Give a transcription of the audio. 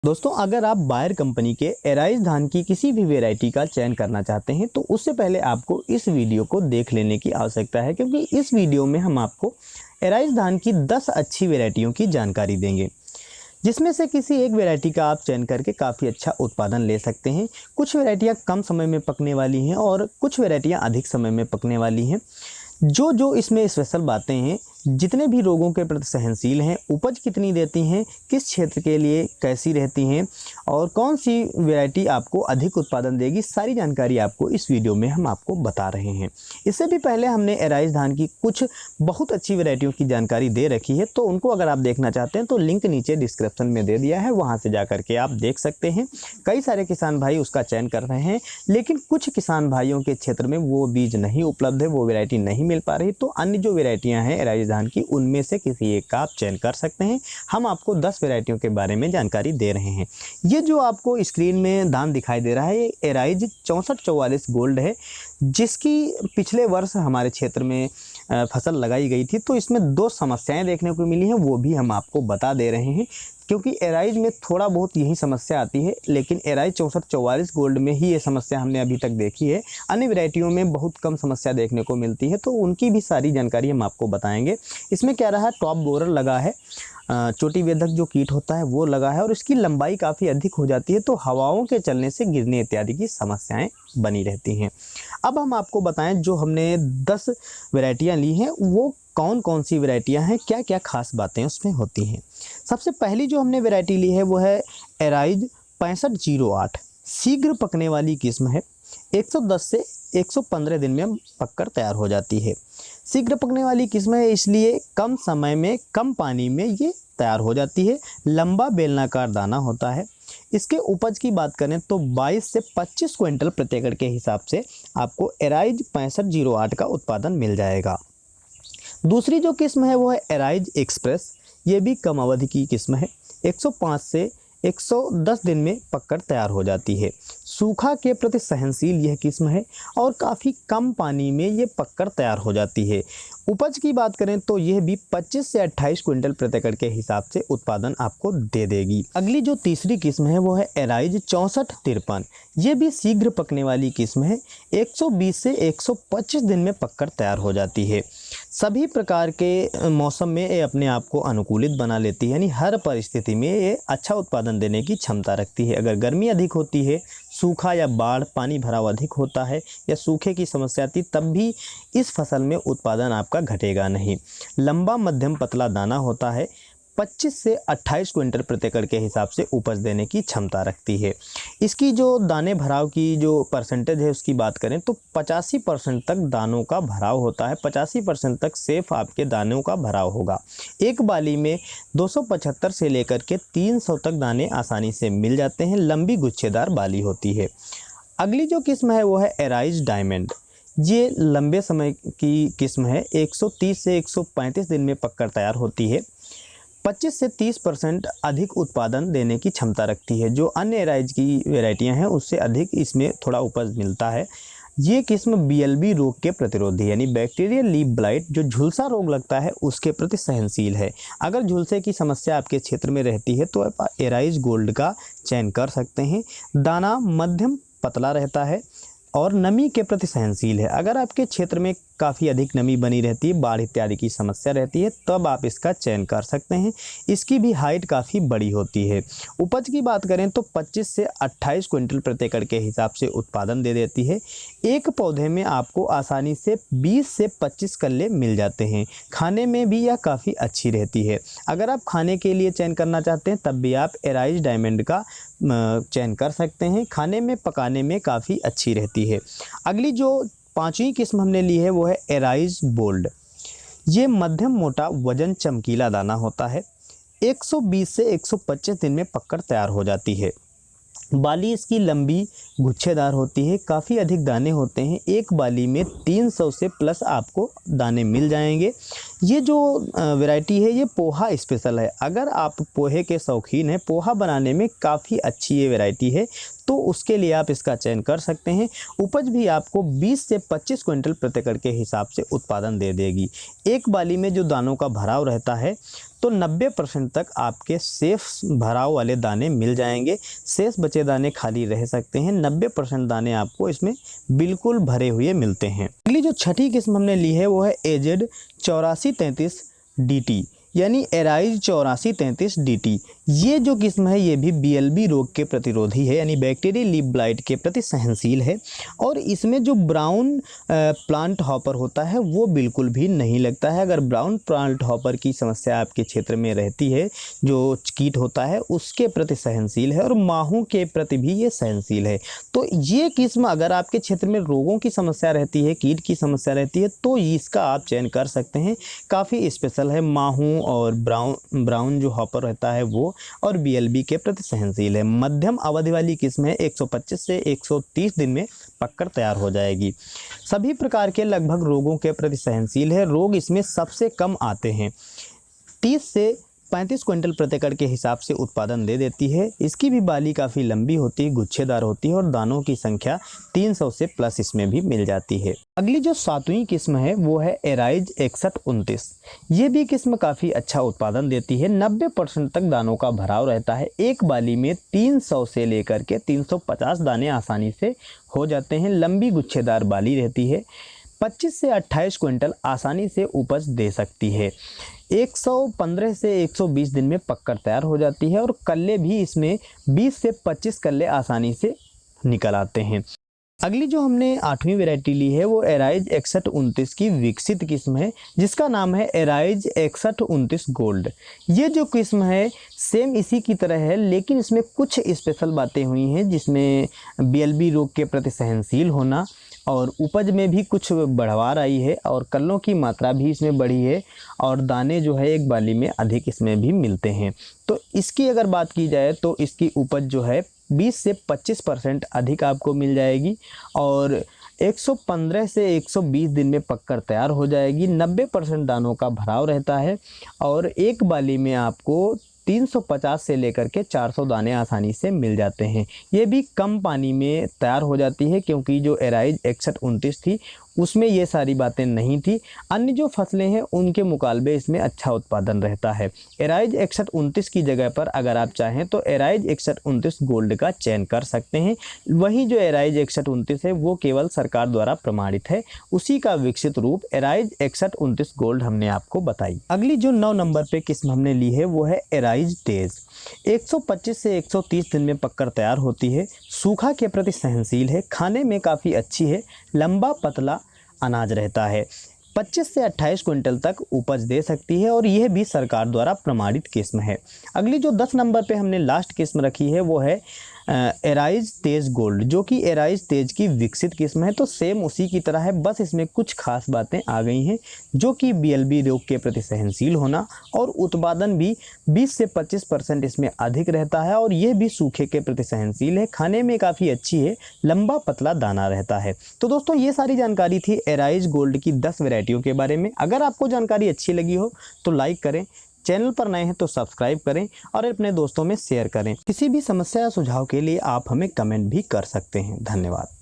दोस्तों, अगर आप बायर कंपनी के एराइज धान की किसी भी वैरायटी का चयन करना चाहते हैं तो उससे पहले आपको इस वीडियो को देख लेने की आवश्यकता है, क्योंकि इस वीडियो में हम आपको एराइज धान की 10 अच्छी वैरायटियों की जानकारी देंगे, जिसमें से किसी एक वैरायटी का आप चयन करके काफ़ी अच्छा उत्पादन ले सकते हैं। कुछ वैरायटियाँ कम समय में पकने वाली हैं और कुछ वैरायटियाँ अधिक समय में पकने वाली हैं। जो इसमें स्पेशल बातें हैं, जितने भी रोगों के प्रति सहनशील हैं, उपज कितनी देती हैं, किस क्षेत्र के लिए कैसी रहती हैं और कौन सी वैरायटी आपको अधिक उत्पादन देगी, सारी जानकारी आपको इस वीडियो में हम आपको बता रहे हैं। इससे भी पहले हमने एराइज धान की कुछ बहुत अच्छी वैरायटियों की जानकारी दे रखी है, तो उनको अगर आप देखना चाहते हैं तो लिंक नीचे डिस्क्रिप्शन में दे दिया है, वहाँ से जा करके आप देख सकते हैं। कई सारे किसान भाई उसका चयन कर रहे हैं, लेकिन कुछ किसान भाइयों के क्षेत्र में वो बीज नहीं उपलब्ध है, वो वैरायटी नहीं मिल पा रही, तो अन्य जो वैरायटियाँ हैं एराइज धान की, उनमें से किसी एक का आप चयन कर सकते हैं। हम आपको 10 वैरायटियों के बारे में जानकारी दे रहे हैं। ये जो आपको स्क्रीन में धान दिखाई दे रहा है, ये एराइज 6444 गोल्ड है, जिसकी पिछले वर्ष हमारे क्षेत्र में फसल लगाई गई थी। तो इसमें 2 समस्याएं देखने को मिली हैं, वो भी हम आपको बता दे रहे हैं, क्योंकि एराइज में थोड़ा बहुत यही समस्या आती है, लेकिन एराइज 6444 गोल्ड में ही ये समस्या हमने अभी तक देखी है। अन्य वैरायटियों में बहुत कम समस्या देखने को मिलती है, तो उनकी भी सारी जानकारी हम आपको बताएंगे। इसमें क्या रहा, टॉप बोरर लगा है, चोटी वेदक जो कीट होता है वो लगा है और इसकी लंबाई काफ़ी अधिक हो जाती है, तो हवाओं के चलने से गिरने इत्यादि की समस्याएं बनी रहती हैं। अब हम आपको बताएं, जो हमने 10 वैरायटियाँ ली हैं वो कौन कौन सी वैरायटियाँ हैं, क्या क्या खास बातें उसमें होती हैं। सबसे पहली जो हमने वैरायटी ली है वो है एराइज 6508, शीघ्र पकने वाली किस्म है। 110 से 115 दिन में पककर तैयार हो जाती है। शीघ्र पकने वाली किस्म है, इसलिए कम समय में कम पानी में ये तैयार हो जाती है। लंबा बेलनाकार दाना होता है। इसके उपज की बात करें तो 22 से 25 क्विंटल प्रति एकड़ के हिसाब से आपको एराइज 6508 का उत्पादन मिल जाएगा। दूसरी जो किस्म है वो है एराइज एक्सप्रेस, ये भी कम अवधि की किस्म है। 105 से 110 दिन में पककर तैयार हो जाती है। सूखा के प्रति सहनशील यह किस्म है और काफ़ी कम पानी में ये पककर तैयार हो जाती है। उपज की बात करें तो यह भी 25 से 28 क्विंटल प्रति एकड़ के हिसाब से उत्पादन आपको दे देगी। अगली जो तीसरी किस्म है वो है एराइज 6453, ये भी शीघ्र पकने वाली किस्म है। 120 से 125 दिन में पककर तैयार हो जाती है। सभी प्रकार के मौसम में ये अपने आप को अनुकूलित बना लेती है, यानी हर परिस्थिति में ये अच्छा उत्पादन देने की क्षमता रखती है। अगर गर्मी अधिक होती है, सूखा या बाढ़, पानी भराव अधिक होता है या सूखे की समस्या आती, तब भी इस फसल में उत्पादन आपका घटेगा नहीं। लंबा मध्यम पतला दाना होता है। 25 से 28 क्विंटल प्रति एकड़ के हिसाब से उपज देने की क्षमता रखती है। इसकी जो दाने भराव की जो परसेंटेज है उसकी बात करें तो 85% तक दानों का भराव होता है। 85% तक सेफ आपके दानों का भराव होगा। एक बाली में 275 से लेकर के 300 तक दाने आसानी से मिल जाते हैं। लंबी गुच्छेदार बाली होती है। अगली जो किस्म है वो है एराइज डायमंड, ये लंबे समय की किस्म है। 130 से 135 दिन में पककर तैयार होती है। 25 से 30% अधिक उत्पादन देने की क्षमता रखती है। जो अन्य एराइज की वैरायटियां हैं उससे अधिक इसमें थोड़ा उपज मिलता है। ये किस्म BLB रोग के प्रतिरोधी, यानी बैक्टीरियल लीफ ब्लाइट, जो झुलसा रोग लगता है उसके प्रति सहनशील है। अगर झुलसे की समस्या आपके क्षेत्र में रहती है तो आप एराइज गोल्ड का चयन कर सकते हैं। दाना मध्यम पतला रहता है और नमी के प्रति सहनशील है। अगर आपके क्षेत्र में काफ़ी अधिक नमी बनी रहती है, बाढ़ इत्यादि की समस्या रहती है, तब आप इसका चयन कर सकते हैं। इसकी भी हाइट काफ़ी बड़ी होती है। उपज की बात करें तो 25 से 28 क्विंटल प्रति एकड़ के हिसाब से उत्पादन दे देती है। एक पौधे में आपको आसानी से 20 से 25 कल्ले मिल जाते हैं। खाने में भी यह काफ़ी अच्छी रहती है। अगर आप खाने के लिए चयन करना चाहते हैं तब भी आप एराइज डायमंड का चयन कर सकते हैं। खाने में पकाने में काफ़ी अच्छी रहती है। अगली जो 5वीं किस्म हमने ली है वो है एराइज बोल्ड, ये मध्यम मोटा वजन चमकीला दाना होता है। 120 से 125 दिन में पककर तैयार हो जाती है। बाली इसकी लंबी गुच्छेदार होती है। काफ़ी अधिक दाने होते हैं। एक बाली में 300 से प्लस आपको दाने मिल जाएंगे। ये जो वैरायटी है ये पोहा स्पेशल है। अगर आप पोहे के शौकीन हैं, पोहा बनाने में काफ़ी अच्छी ये वैरायटी है, तो उसके लिए आप इसका चयन कर सकते हैं। उपज भी आपको 20 से 25 क्विंटल प्रति एकड़ के हिसाब से उत्पादन दे देगी। एक बाली में जो दानों का भराव रहता है तो 90% तक आपके सेफ भराव वाले दाने मिल जाएंगे। शेष बचे दाने खाली रह सकते हैं। 90% दाने आपको इसमें बिल्कुल भरे हुए मिलते हैं। अगली जो छठी किस्म हमने ली है वो है एजेड 8433 DT, यानी एराइज 8433 DT। ये जो किस्म है ये भी BLB रोग के प्रतिरोधी है, यानी बैक्टीरियल लीफ ब्लाइट के प्रति सहनशील है। और इसमें जो ब्राउन प्लांट हॉपर होता है वो बिल्कुल भी नहीं लगता है। अगर ब्राउन प्लांट हॉपर की समस्या आपके क्षेत्र में रहती है, जो कीट होता है उसके प्रति सहनशील है और माहू के प्रति भी ये सहनशील है। तो ये किस्म अगर आपके क्षेत्र में रोगों की समस्या रहती है, कीट की समस्या रहती है, तो इसका आप चयन कर सकते हैं। काफ़ी स्पेशल है, माहू और ब्राउन जो हॉपर रहता है वो, और BLB के प्रति सहनशील है। मध्यम अवधि वाली किस्म है, 125 से 130 दिन में पककर तैयार हो जाएगी। सभी प्रकार के लगभग रोगों के प्रति सहनशील है। रोग इसमें सबसे कम आते हैं। 30 से 35 क्विंटल प्रति एकड़ के हिसाब से उत्पादन दे देती है। इसकी भी बाली काफ़ी लंबी होती है, गुच्छेदार होती है और दानों की संख्या 300 से प्लस इसमें भी मिल जाती है। अगली जो 7वीं किस्म है वो है एराइज 6129। ये भी किस्म काफ़ी अच्छा उत्पादन देती है। 90% तक दानों का भराव रहता है। एक बाली में 300 से लेकर के 350 दाने आसानी से हो जाते हैं। लंबी गुच्छेदार बाली रहती है। 25 से 28 क्विंटल आसानी से उपज दे सकती है। 115 से 120 दिन में पककर तैयार हो जाती है और कल्ले भी इसमें 20 से 25 कल्ले आसानी से निकल आते हैं। अगली जो हमने 8वीं वैरायटी ली है वो एराइज 6129 की विकसित किस्म है, जिसका नाम है एराइज 6129 गोल्ड। ये जो किस्म है सेम इसी की तरह है, लेकिन इसमें कुछ स्पेशल बातें हुई हैं, जिसमें BLB रोग के प्रति सहनशील होना और उपज में भी कुछ बढ़वार आई है और कल्लों की मात्रा भी इसमें बढ़ी है और दाने जो है एक बाली में अधिक इसमें भी मिलते हैं। तो इसकी अगर बात की जाए तो इसकी उपज जो है 20 से 25% अधिक आपको मिल जाएगी और 115 से 120 दिन में पककर तैयार हो जाएगी। 90% दानों का भराव रहता है और एक बाली में आपको 350 से लेकर के 400 दाने आसानी से मिल जाते हैं। ये भी कम पानी में तैयार हो जाती है, क्योंकि जो एराइज 6129 थी उसमें ये सारी बातें नहीं थी। अन्य जो फसलें हैं उनके मुकाबले इसमें अच्छा उत्पादन रहता है। एराइज 6129 की जगह पर अगर आप चाहें तो एराइज 6129 गोल्ड का चयन कर सकते हैं। वहीं जो एराइज 6129 है वो केवल सरकार द्वारा प्रमाणित है, उसी का विकसित रूप एराइज 6129 गोल्ड हमने आपको बताई। अगली जो 9 नंबर पे किस्म हमने ली है वो है एराइज तेज। 125 से 130 दिन में पककर तैयार होती है। सूखा के प्रति सहनशील है, खाने में काफ़ी अच्छी है, लंबा पतला अनाज रहता है। 25 से 28 क्विंटल तक उपज दे सकती है और यह भी सरकार द्वारा प्रमाणित किस्म है। अगली जो 10 नंबर पे हमने लास्ट किस्म रखी है वो है एराइज तेज गोल्ड, जो कि एराइज तेज की विकसित किस्म है। तो सेम उसी की तरह है, बस इसमें कुछ खास बातें आ गई हैं, जो कि BLB रोग के प्रति सहनशील होना और उत्पादन भी 20 से 25% इसमें अधिक रहता है और यह भी सूखे के प्रति सहनशील है, खाने में काफ़ी अच्छी है, लंबा पतला दाना रहता है। तो दोस्तों ये सारी जानकारी थी एराइज गोल्ड की 10 वैरायटियों के बारे में। अगर आपको जानकारी अच्छी लगी हो तो लाइक करें, चैनल पर नए हैं तो सब्सक्राइब करें और अपने दोस्तों में शेयर करें। किसी भी समस्या या सुझाव के लिए आप हमें कमेंट भी कर सकते हैं। धन्यवाद।